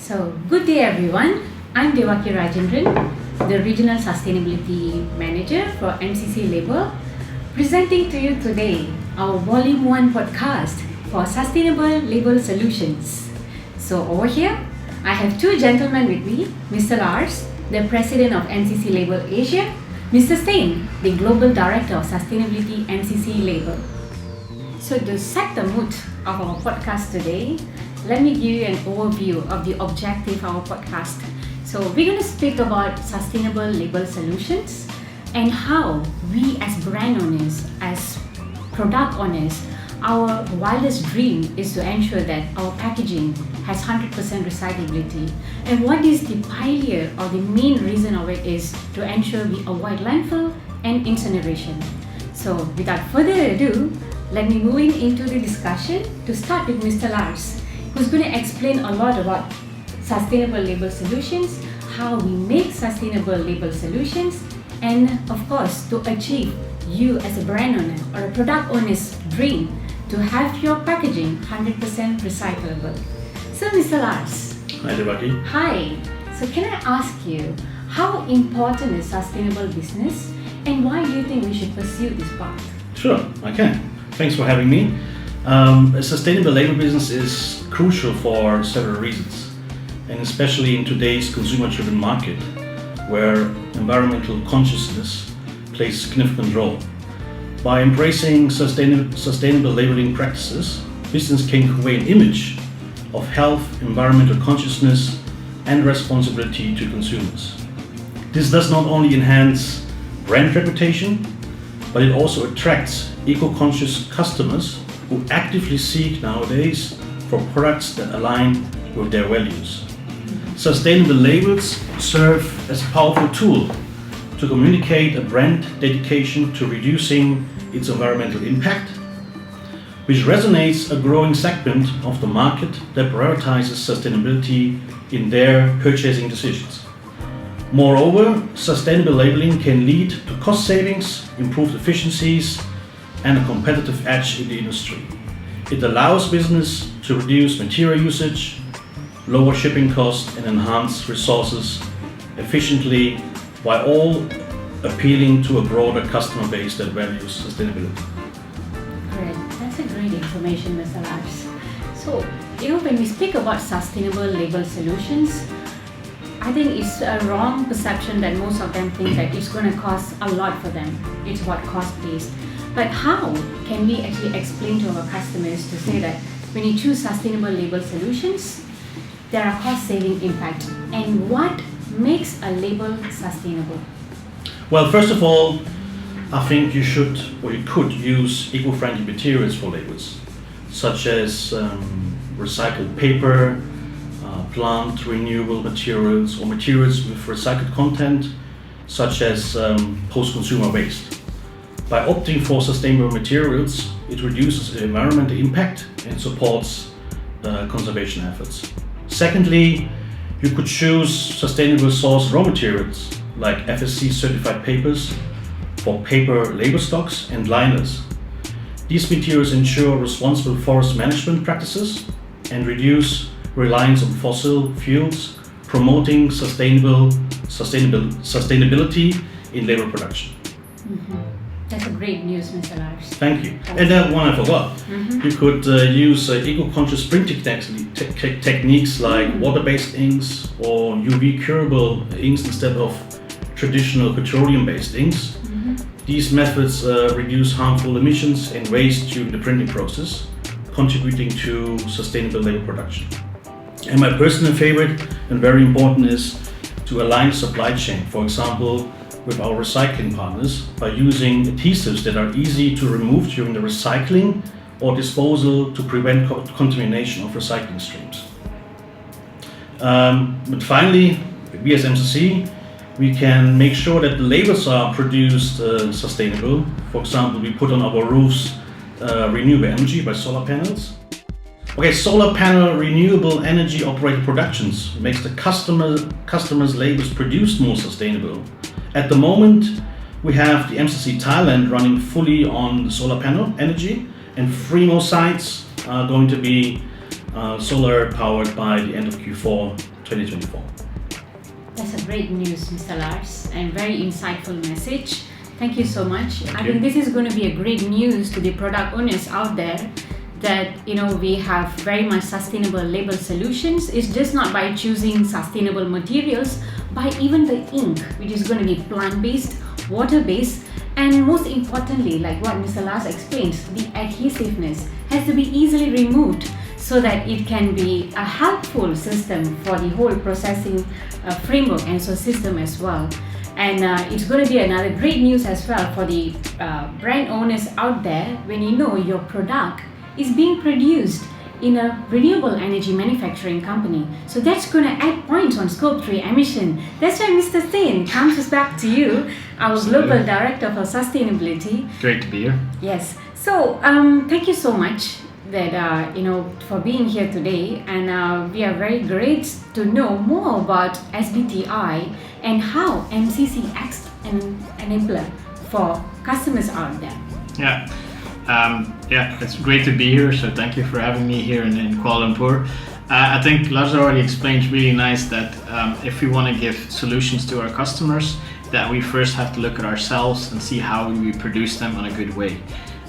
So, good day everyone. I'm Devaki Rajendran, the Regional Sustainability Manager for MCC Label, presenting to you today our Volume 1 podcast for Sustainable Label Solutions. So, over here, I have two gentlemen with me, Mr. Lars, the President of MCC Label Asia, Mr. Stijn, the Global Director of Sustainability MCC Label. So, to set the mood of our podcast today, let me give you an overview of the objective of our podcast. So we're going to speak about sustainable label solutions and how we as brand owners, as product owners, our wildest dream is to ensure that our packaging has 100% recyclability. And what is the pioneer or the main reason of it is to ensure we avoid landfill and incineration. So without further ado, let me move into the discussion to start with Mr. Lars, who's going to explain a lot about sustainable label solutions, how we make sustainable label solutions, and of course, to achieve you as a brand owner or a product owner's dream to have your packaging 100% recyclable. So, Mr. Lars. Hi, Devaki. Hi. So, can I ask you, how important is sustainable business, and why do you think we should pursue this path? Sure, I can. Thanks for having me. A sustainable label business is crucial for several reasons, and especially in today's consumer-driven market, where environmental consciousness plays a significant role. By embracing sustainable labeling practices, business can convey an image of health, environmental consciousness, and responsibility to consumers. This does not only enhance brand reputation, but it also attracts eco-conscious customers who actively seek nowadays for products that align with their values. Sustainable labels serve as a powerful tool to communicate a brand dedication to reducing its environmental impact, which resonates a growing segment of the market that prioritizes sustainability in their purchasing decisions. Moreover, sustainable labeling can lead to cost savings, improved efficiencies, and a competitive edge in the industry. It allows business to reduce material usage, lower shipping costs, and enhance resources efficiently, while all appealing to a broader customer base that values sustainability. Great, that's a great information, Mr. Lars. So, when we speak about sustainable label solutions, I think it's a wrong perception that most of them think that it's going to cost a lot for them. It's about cost-based. But how can we actually explain to our customers to say that when you choose sustainable label solutions, there are cost-saving impact, and what makes a label sustainable? Well, first of all, I think you could use eco-friendly materials for labels, such as recycled paper, plant renewable materials, or materials with recycled content, such as post-consumer waste. By opting for sustainable materials, it reduces the environmental impact and supports conservation efforts. Secondly, you could choose sustainable source raw materials like FSC certified papers for paper label stocks and liners. These materials ensure responsible forest management practices and reduce reliance on fossil fuels, promoting sustainability in label production. Mm-hmm. That's a great news, Mr. Lars. Thank you. And then one I forgot. Mm-hmm. You could use eco-conscious printing techniques like water-based inks or UV curable inks instead of traditional petroleum-based inks. Mm-hmm. These methods reduce harmful emissions and waste during the printing process, contributing to sustainable label production. And my personal favorite and very important is to align the supply chain, for example, with our recycling partners by using adhesives that are easy to remove during the recycling or disposal to prevent contamination of recycling streams. But finally, we as MCC, we can make sure that the labels are produced sustainable. For example, we put on our roofs renewable energy by solar panels. Solar panel renewable energy operated productions makes the customers' labels produced more sustainable. At the moment, we have the MCC Thailand running fully on solar panel energy, and 3 more sites are going to be solar powered by the end of Q4 2024. That's a great news, Mr. Lars, and very insightful message. Thank you so much. Thank I you. think this is going to be a great news to the product owners out there that we have very much sustainable label solutions. It's just not by choosing sustainable materials, by even the ink, which is going to be plant-based, water-based, and most importantly, like what Mr. Lars explains, the adhesiveness has to be easily removed so that it can be a helpful system for the whole processing framework and so system as well. And it's going to be another great news as well for the brand owners out there when you know your product is being produced in a renewable energy manufacturing company. So that's going to add points on Scope 3 emission. That's why Mr. Stijn comes back to you, our Global Director for Sustainability. Great to be here. Yes. So thank you so much that for being here today, and we are very great to know more about SBTI and how MCC acts an enabler for customers out there. Yeah, it's great to be here. So thank you for having me here in Kuala Lumpur. I think Lars already explained really nice that if we want to give solutions to our customers, that we first have to look at ourselves and see how we produce them in a good way.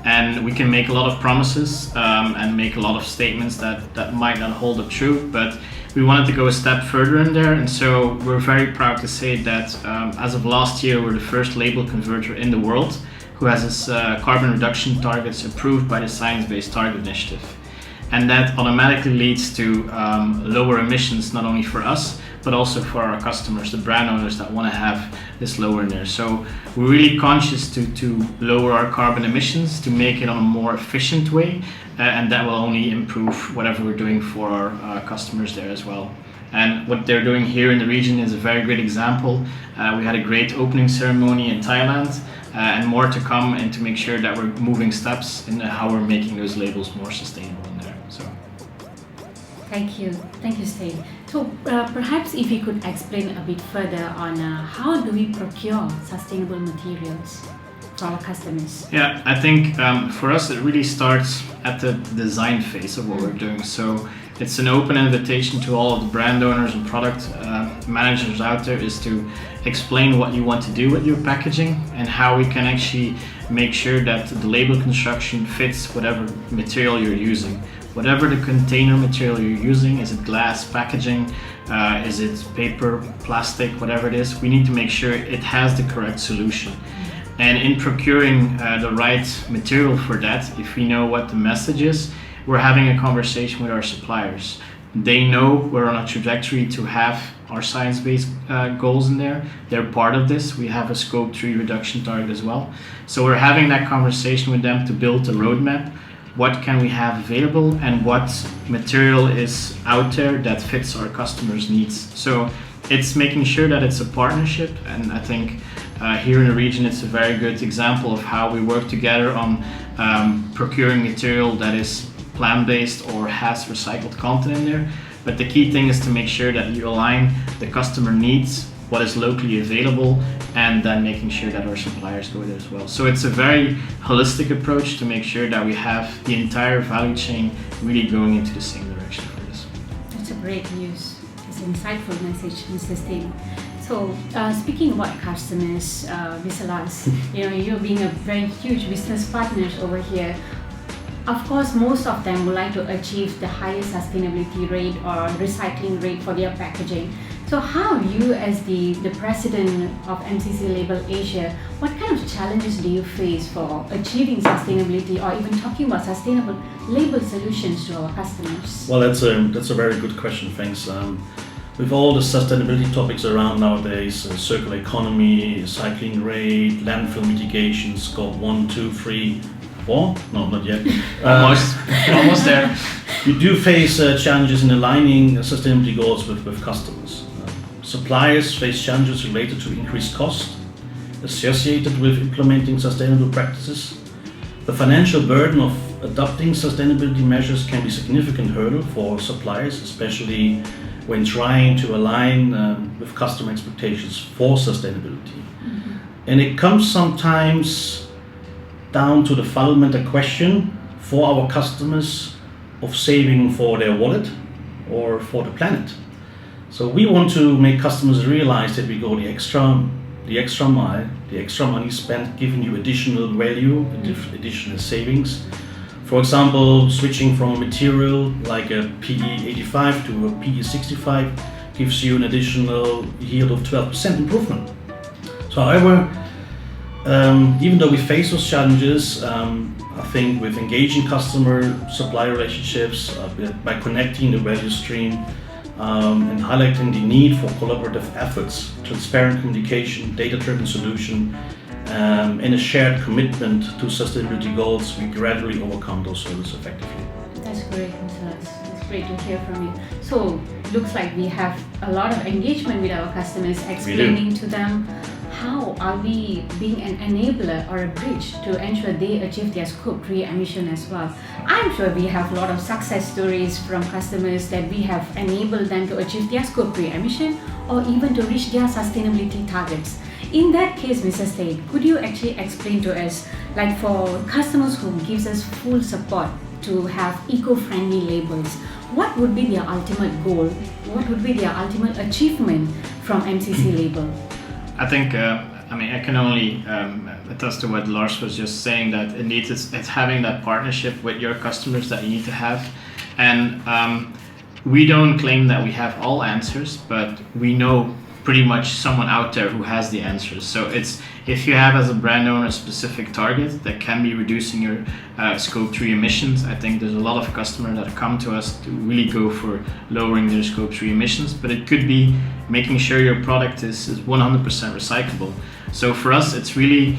And we can make a lot of promises and make a lot of statements that might not hold up true, but we wanted to go a step further in there. And so we're very proud to say that as of last year, we're the first label converter in the world who has its carbon reduction targets approved by the Science Based Targets initiative. And that automatically leads to lower emissions, not only for us, but also for our customers, the brand owners that want to have this lower in there. So we're really conscious to lower our carbon emissions, to make it on a more efficient way, and that will only improve whatever we're doing for our customers there as well. And what they're doing here in the region is a very great example. We had a great opening ceremony in Thailand, and more to come, and to make sure that we're moving steps in how we're making those labels more sustainable in there. So, thank you, Stijn. So perhaps if you could explain a bit further on how do we procure sustainable materials for our customers? Yeah, I think for us it really starts at the design phase of what we're doing. So it's an open invitation to all of the brand owners and product managers out there is to explain what you want to do with your packaging and how we can actually make sure that the label construction fits whatever material you're using. Whatever the container material you're using, is it glass packaging, is it paper, plastic, whatever it is, we need to make sure it has the correct solution. And in procuring the right material for that, if we know what the message is, we're having a conversation with our suppliers. They know we're on a trajectory to have our science-based goals in there. They're part of this. We have a Scope 3 reduction target as well. So we're having that conversation with them to build a roadmap. What can we have available and what material is out there that fits our customers' needs. So it's making sure that it's a partnership, and I think here in the region it's a very good example of how we work together on procuring material that is plant-based or has recycled content in there. But the key thing is to make sure that you align the customer needs, what is locally available, and then making sure that our suppliers go there as well. So it's a very holistic approach to make sure that we have the entire value chain really going into the same direction for this. That's a great news. It's an insightful message, Mr. Stijn. So speaking about customers, Mr. Lars, you being a very huge business partners over here, of course, most of them would like to achieve the highest sustainability rate or recycling rate for their packaging. So how you as the president of MCC Label Asia, what kind of challenges do you face for achieving sustainability or even talking about sustainable label solutions to our customers? Well, that's a very good question, thanks. With all the sustainability topics around nowadays, circular economy, recycling rate, landfill mitigation, scope 1, 2, 3, 4? No, not yet. Almost there. You do face challenges in aligning sustainability goals with customers. Suppliers face challenges related to increased cost associated with implementing sustainable practices. The financial burden of adopting sustainability measures can be a significant hurdle for suppliers, especially when trying to align with customer expectations for sustainability. Mm-hmm. And it comes sometimes down to the fundamental question for our customers of saving for their wallet or for the planet. So we want to make customers realize that we go the extra mile, the extra money spent, giving you additional value, additional savings. For example, switching from a material like a PE85 to a PE65 gives you an additional yield of 12% improvement. So however, even though we face those challenges, I think with engaging customer-supplier relationships, by connecting the value stream, and highlighting the need for collaborative efforts, transparent communication, data-driven solution, and a shared commitment to sustainability goals, we gradually overcome those hurdles effectively. That's great, Mr. Lars. That's great to hear from you. So, looks like we have a lot of engagement with our customers, explaining to them how are we being an enabler or a bridge to ensure they achieve their Scope 3 emission as well. I'm sure we have a lot of success stories from customers that we have enabled them to achieve their Scope 3 emission or even to reach their sustainability targets. In that case, Mr. Stijn, could you actually explain to us, like for customers who gives us full support to have eco-friendly labels, what would be their ultimate goal? What would be their ultimate achievement from MCC Label? I think, I can only attest to what Lars was just saying, that indeed it's having that partnership with your customers that you need to have. And we don't claim that we have all answers, but we know pretty much someone out there who has the answers. So it's, if you have as a brand owner a specific target that can be reducing your Scope 3 emissions, I think there's a lot of customers that come to us to really go for lowering their Scope 3 emissions, but it could be making sure your product is 100% recyclable. So for us, it's really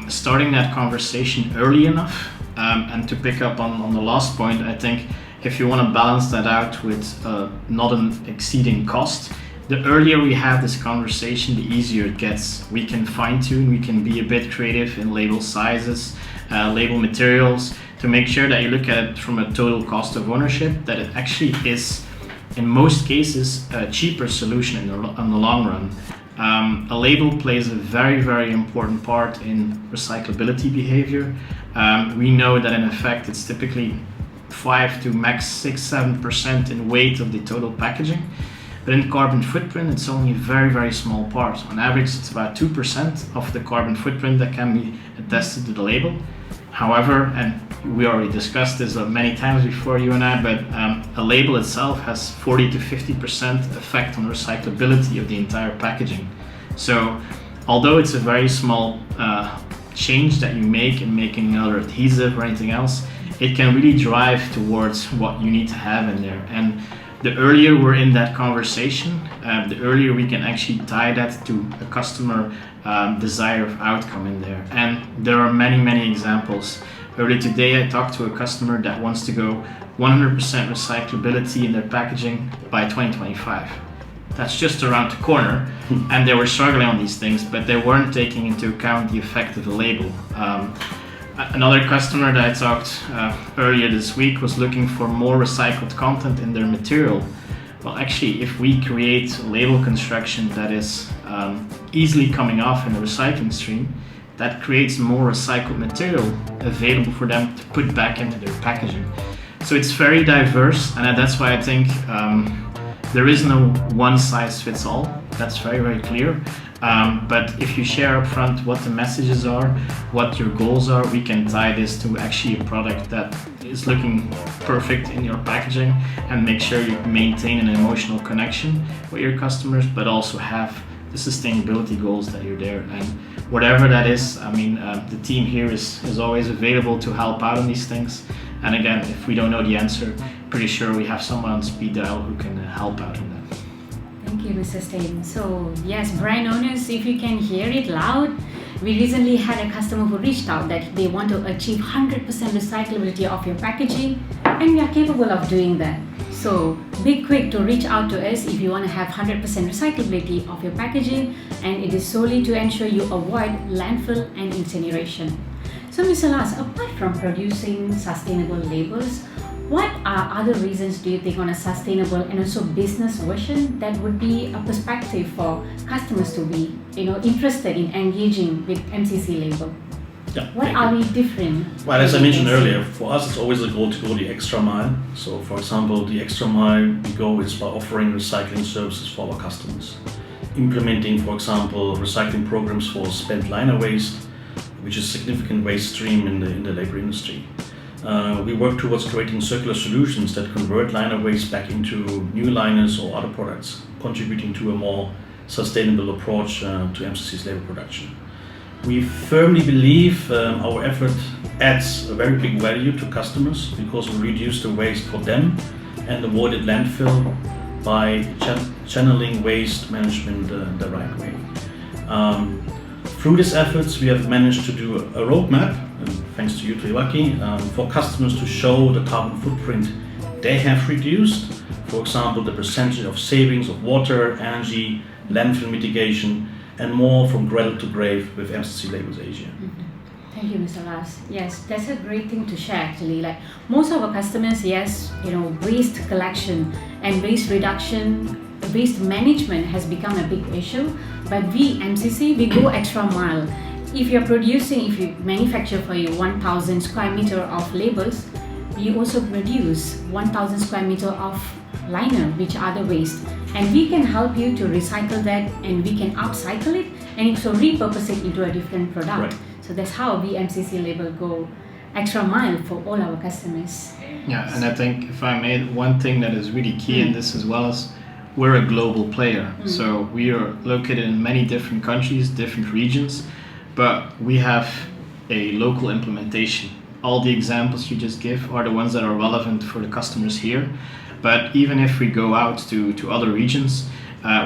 starting that conversation early enough. And to pick up on the last point, I think if you want to balance that out with not an exceeding cost, the earlier we have this conversation, the easier it gets. We can fine tune, we can be a bit creative in label sizes, label materials, to make sure that you look at it from a total cost of ownership, that it actually is, in most cases, a cheaper solution in the long run. A label plays a very, very important part in recyclability behavior. We know that in effect it's typically 5 to max 6-7% in weight of the total packaging. But in carbon footprint, it's only a very, very small part. On average, it's about 2% of the carbon footprint that can be attested to the label. However, and we already discussed this many times before, you and I, but a label itself has 40 to 50% effect on recyclability of the entire packaging. So, although it's a very small change that you make in making another adhesive or anything else, it can really drive towards what you need to have in there. And the earlier we're in that conversation, the earlier we can actually tie that to a customer desired outcome in there. And there are many, many examples. Earlier today, I talked to a customer that wants to go 100% recyclability in their packaging by 2025. That's just around the corner, and they were struggling on these things, but they weren't taking into account the effect of the label. Another customer that I talked earlier this week was looking for more recycled content in their material. Well, actually, if we create label construction that is easily coming off in the recycling stream, that creates more recycled material available for them to put back into their packaging. So it's very diverse, and that's why I think there is no one size fits all. That's very, very clear. But if you share up front what the messages are, what your goals are, we can tie this to actually a product that is looking perfect in your packaging and make sure you maintain an emotional connection with your customers, but also have the sustainability goals that you're there. And whatever that is, the team here is always available to help out on these things. And again, if we don't know the answer, pretty sure we have someone on speed dial who can help out in that. Thank you, Mr. Stijn. So yes, brand owners, if you can hear it loud, we recently had a customer who reached out that they want to achieve 100% recyclability of your packaging, and we are capable of doing that. So be quick to reach out to us if you want to have 100% recyclability of your packaging, and it is solely to ensure you avoid landfill and incineration. So Mr. Lars, apart from producing sustainable labels, what are other reasons do you think on a sustainable and also business version that would be a perspective for customers to be interested in engaging with MCC Label? Yeah, What are we different? Well, as I mentioned earlier, for us it's always a goal to go the extra mile. So, for example, the extra mile we go is by offering recycling services for our customers. Implementing, for example, recycling programs for spent liner waste, which is a significant waste stream in the labor industry. We work towards creating circular solutions that convert liner waste back into new liners or other products, contributing to a more sustainable approach to MCC's label production. We firmly believe our effort adds a very big value to customers because we reduce the waste for them and avoided landfill by channeling waste management the right way. Through these efforts, we have managed to do a roadmap, and thanks to you, Devaki, for customers to show the carbon footprint they have reduced. For example, the percentage of savings of water, energy, landfill mitigation, and more from cradle to grave with MCC Label Asia. Thank you, Mr. Lars. Yes, that's a great thing to share actually. Like most of our customers, yes, waste collection and waste reduction, waste management has become a big issue. But we, MCC, we go extra mile. If you manufacture for you 1,000 square meter of labels, we also produce 1,000 square meter of liner, which are the waste. And we can help you to recycle that, and we can upcycle it and also repurpose it into a different product. Right. So that's how we MCC Label go extra mile for all our customers. Yeah, and I think if I made one thing that is really key in this as well is we're a global player. So we are located in many different countries, different regions, but we have a local implementation. All the examples you just give are the ones that are relevant for the customers here. But even if we go out to other regions,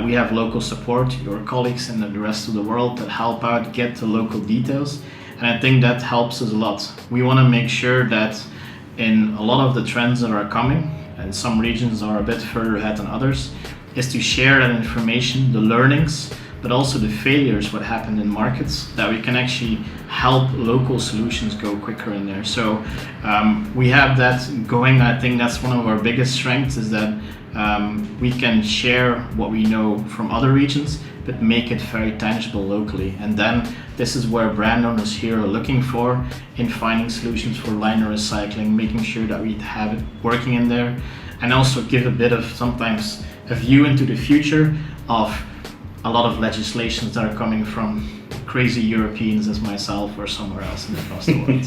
we have local support, your colleagues in the rest of the world that help out, get the local details. And I think that helps us a lot. We want to make sure that in a lot of the trends that are coming, and some regions are a bit further ahead than others, is to share that information, the learnings, but also the failures, what happened in markets, that we can actually help local solutions go quicker in there. So we have that going. I think that's one of our biggest strengths, is that we can share what we know from other regions, but make it very tangible locally. And then this is where brand owners here are looking for in finding solutions for liner recycling, making sure that we have it working in there, and also give a bit of sometimes a view into the future of a lot of legislations that are coming from crazy Europeans as myself or somewhere else across the world.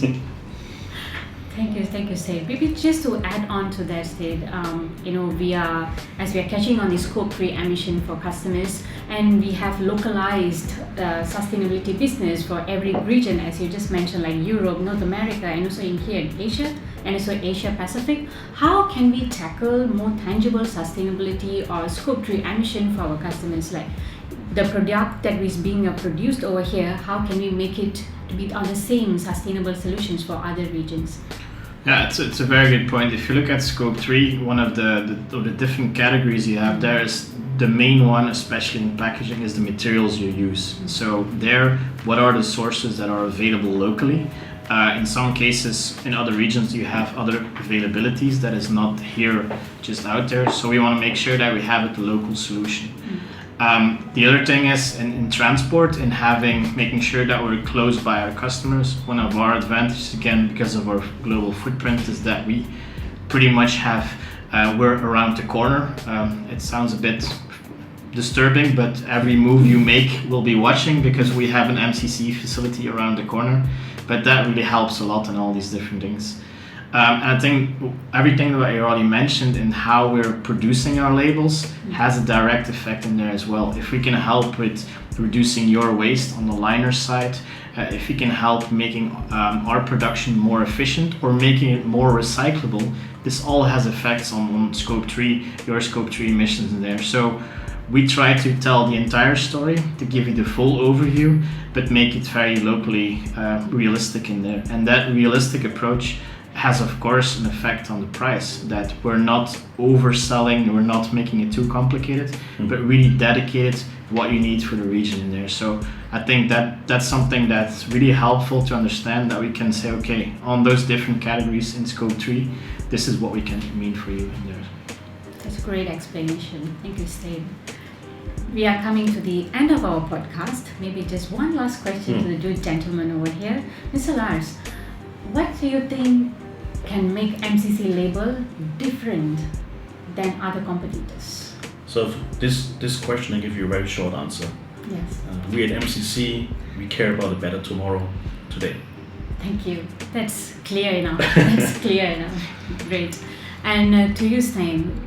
Thank you, Stijn. Maybe just to add on to that, Stijn, we are catching on the scope 3 emission for customers, and we have localized sustainability business for every region, as you just mentioned, like Europe, North America, and also in here in Asia, and also Asia Pacific. How can we tackle more tangible sustainability or scope 3 emission for our customers? Like the product that is being produced over here, how can we make it to be on the same sustainable solutions for other regions? Yeah, it's a very good point. If you look at scope 3, one of the different categories you have there is the main one, especially in packaging, is the materials you use. So there, what are the sources that are available locally? In some cases, in other regions, you have other availabilities that is not here, just out there. So we want to make sure that we have a local solution. The other thing is in transport, in making sure that we're close by our customers. One of our advantages, again, because of our global footprint, is that we pretty much we're around the corner. It sounds a bit disturbing, but every move you make will be watching because we have an MCC facility around the corner. But that really helps a lot in all these different things. And I think everything that I already mentioned in how we're producing our labels has a direct effect in there as well. If we can help with reducing your waste on the liner side, if we can help making our production more efficient or making it more recyclable, this all has effects on scope 3, your scope 3 emissions in there. So we try to tell the entire story to give you the full overview, but make it very locally realistic in there. And that realistic approach has, of course, an effect on the price, that we're not overselling, we're not making it too complicated, but really dedicated what you need for the region in there. So I think that's something that's really helpful to understand, that we can say, okay, on those different categories in scope 3, this is what we can mean for you in there. That's a great explanation. Thank you, Stijn. we are coming to the end of our podcast. Maybe just one last question to the good gentleman over here. Mr. Lars, what do you think can make MCC Label different than other competitors? So this question, I give you a very short answer. Yes. We at MCC, we care about a better tomorrow today. Thank you. That's clear enough. That's clear enough. Great. And to you, Stijn,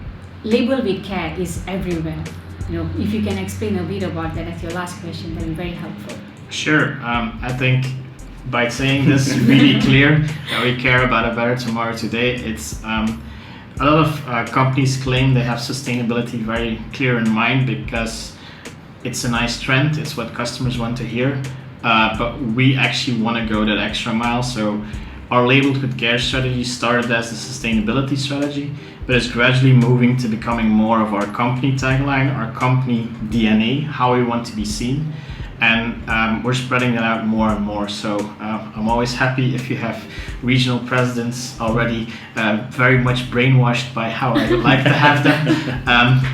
label with care is everywhere. If you can explain a bit about that as your last question, that would be very helpful. Sure. I think by saying this really clear that we care about a better tomorrow today, it's a lot of companies claim they have sustainability very clear in mind because it's a nice trend, it's what customers want to hear, but we actually want to go that extra mile. So our Labeled with Care strategy started as a sustainability strategy, but it's gradually moving to becoming more of our company tagline, our company DNA, how we want to be seen. And we're spreading that out more and more. So I'm always happy if you have regional presidents already very much brainwashed by how I would like to have them.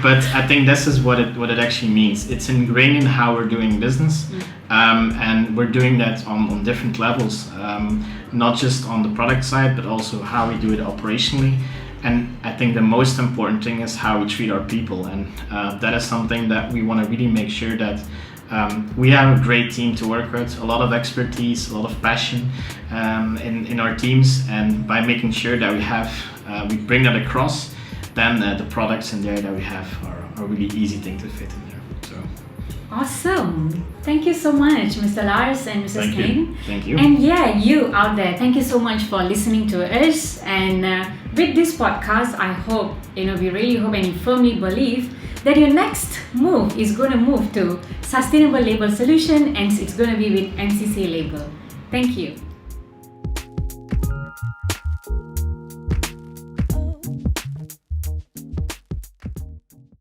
But I think this is what it actually means. It's ingrained in how we're doing business. And we're doing that on different levels, not just on the product side, but also how we do it operationally. And I think the most important thing is how we treat our people. And that is something that we want to really make sure that we have a great team to work with, a lot of expertise, a lot of passion in our teams, and by making sure that we bring that across, then the products in there that we have are a really easy thing to fit in there. So. Awesome! Thank you so much, Mr. Lars and Mrs. Stijn. Thank you. And you out there, thank you so much for listening to us. And with this podcast, I hope, we really hope and firmly believe that your next move is going to move to sustainable label solution, and it's going to be with MCC Label. Thank you.